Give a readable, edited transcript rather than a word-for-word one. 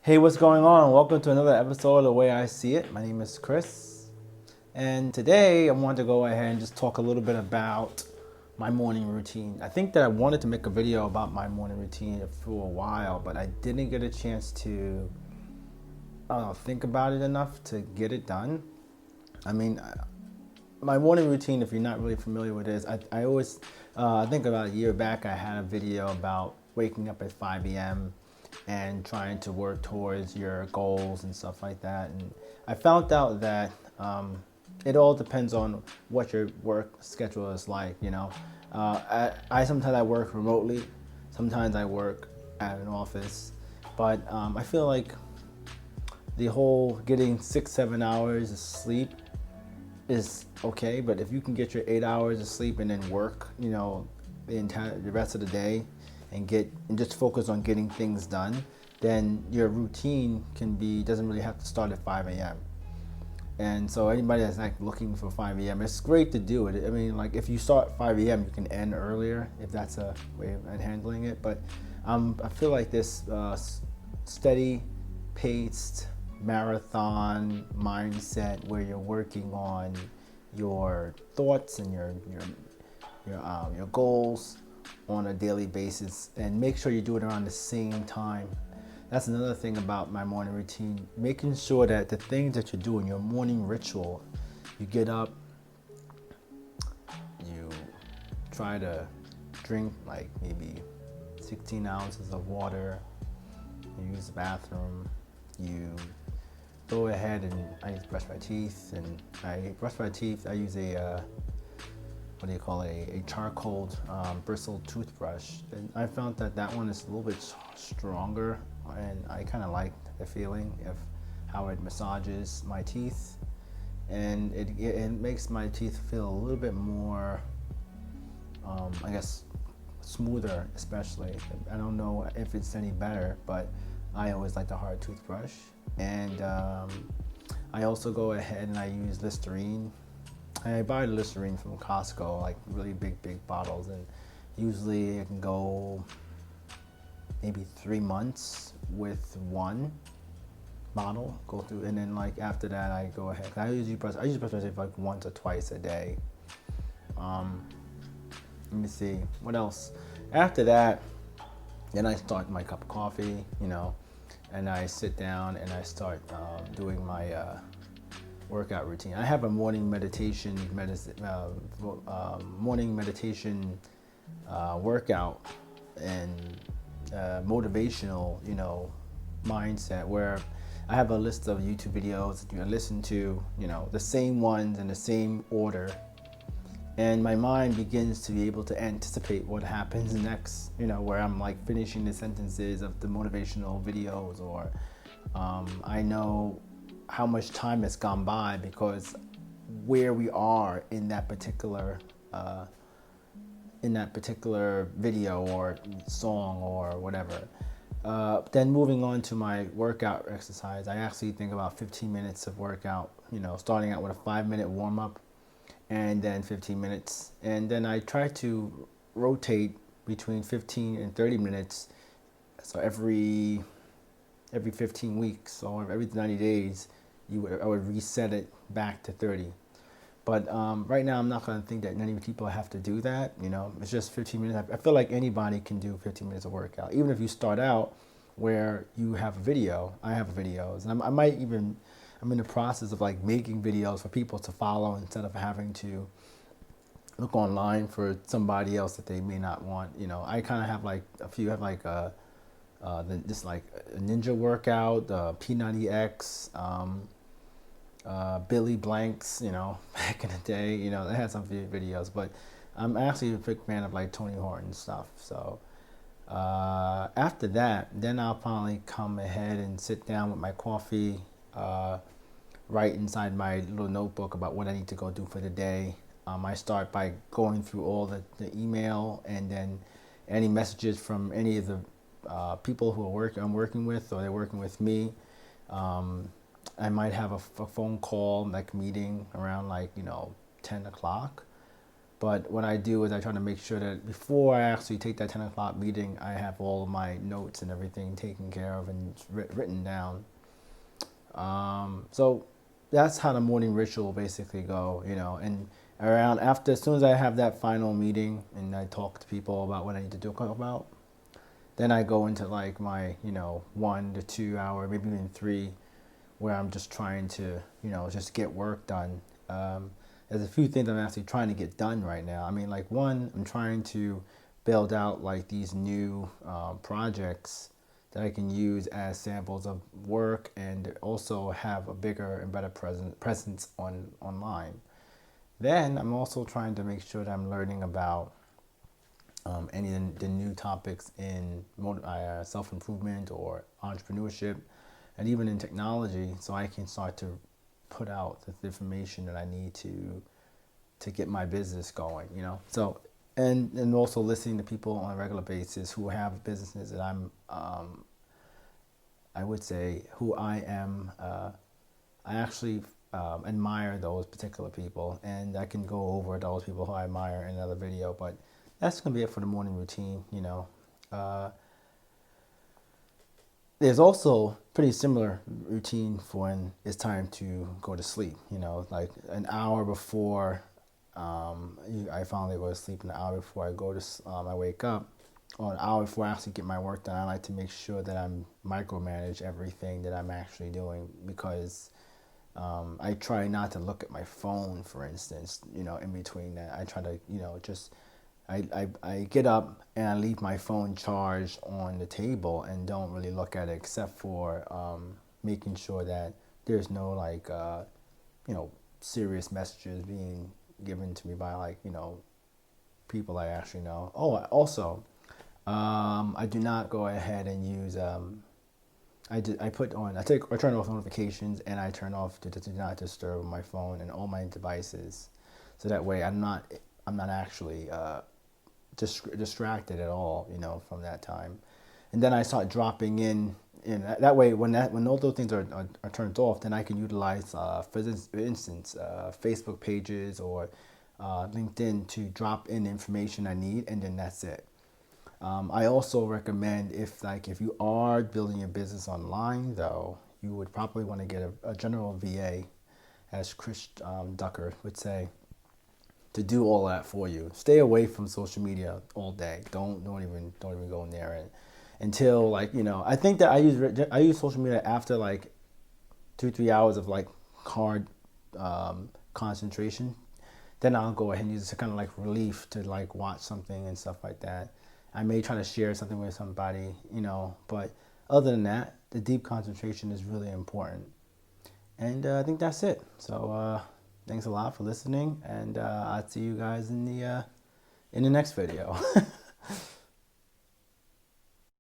Hey, what's going on? Welcome to another episode of The Way I See It. My name is Chris, and today I want to go ahead and just talk a little bit about my morning routine. I think that I wanted to make a video about my morning routine for a while, but I didn't get a chance to think about it enough to get it done. I mean, my morning routine, if you're not really familiar with it, I always, I think about a year back, I had a video about waking up at 5 a.m. and trying to work towards your goals and stuff like that. And I found out that it all depends on what your work schedule is like. I sometimes I work remotely, sometimes I work at an office, but I feel like the whole getting 6-7 hours of sleep is okay, but if you can get your 8 hours of sleep and then work, the rest of the day and just focus on getting things done, then your routine doesn't really have to start at 5 a.m. And so anybody that's like looking for 5 a.m., it's great to do it. I mean, like if you start 5 a.m., you can end earlier if that's a way of handling it. But I feel like this steady paced marathon mindset where you're working on your thoughts and your goals on a daily basis, and make sure you do it around the same time. That's another thing about my morning routine, making sure that the things that you're doing, your morning ritual, you get up, you try to drink like maybe 16 ounces of water, you use the bathroom, you go ahead and I brush my teeth, and I use a what do you call it, a charcoal bristle toothbrush. And I found that one is a little bit stronger, and I kind of like the feeling of how it massages my teeth, and it makes my teeth feel a little bit more, I guess, smoother, especially. I don't know if it's any better, but I always like the hard toothbrush. And I also go ahead and I use Listerine. I buy Listerine from Costco, like really big bottles, and usually I can go maybe 3 months with one bottle, go through, and then like after that I go ahead. I usually brush my teeth like once or twice a day. Let me see, what else? After that, then I start my cup of coffee, and I sit down and I start doing my workout routine. I have a morning meditation workout and motivational, mindset, where I have a list of YouTube videos that I listen to, the same ones in the same order, and my mind begins to be able to anticipate what happens next, where I'm like finishing the sentences of the motivational videos, or I know how much time has gone by because where we are in that particular video or song or whatever. Then moving on to my workout exercise, I actually think about 15 minutes of workout, starting out with a 5-minute warm up and then 15 minutes. And then I try to rotate between 15 and 30 minutes. So every 15 weeks or every 90 days, I would reset it back to 30. But right now, I'm not going to think that many people have to do that. It's just 15 minutes. I feel like anybody can do 15 minutes of workout, even if you start out where you have a video. I have videos, and I'm in the process of like making videos for people to follow instead of having to look online for somebody else that they may not want. I kind of have like a few. I have like just like a ninja workout, P90X. Billy Blanks, back in the day, they had some videos, but I'm actually a big fan of like Tony Horton stuff. So after that, then I'll probably come ahead and sit down with my coffee, write inside my little notebook about what I need to go do for the day. I start by going through all the email, and then any messages from any of the people who I'm working with, or they're working with me. I might have a phone call, like meeting around 10 o'clock. But what I do is I try to make sure that before I actually take that 10 o'clock meeting, I have all of my notes and everything taken care of and written down. So that's how the morning ritual basically go, and around after, as soon as I have that final meeting and I talk to people about what I need to talk about, then I go into like my, 1 to 2 hour, maybe even 3, where I'm just trying to, just get work done. There's a few things I'm actually trying to get done right now. I mean, like one, I'm trying to build out like these new projects that I can use as samples of work and also have a bigger and better presence online. Then I'm also trying to make sure that I'm learning about any of the new topics in self-improvement or entrepreneurship, and even in technology, so I can start to put out the information that I need to get my business going, So, and also listening to people on a regular basis who have businesses that I would say, who I am. I actually admire those particular people, and I can go over those people who I admire in another video. But that's gonna be it for the morning routine. There's also pretty similar routine for when it's time to go to sleep. Like an hour before I finally go to sleep, an hour before I wake up, or an hour before I actually get my work done. I like to make sure that I'm micromanage everything that I'm actually doing, because I try not to look at my phone, for instance, in between that. I try to, just, I get up and I leave my phone charged on the table and don't really look at it, except for making sure that there's no like, serious messages being given to me by like, people I actually know. Oh, also, I do not go ahead and use, I turn off notifications, and I turn off the do not disturb on my phone and all my devices, so that way I'm not actually distracted at all, from that time. And then I start dropping in that way, when all those things are turned off, then I can utilize, for instance, Facebook pages or LinkedIn to drop in information I need, and then that's it. I also recommend, if you are building your business online, though, you would probably want to get a general VA, as Chris Ducker would say, to do all that for you. Stay away from social media all day. Don't even go in there until I think that I use social media after like 2-3 hours of like hard concentration. Then I'll go ahead and use it to kind of like relief to like watch something and stuff like that. I may try to share something with somebody, but other than that, the deep concentration is really important. And I think that's it. So thanks a lot for listening, and I'll see you guys in the next video.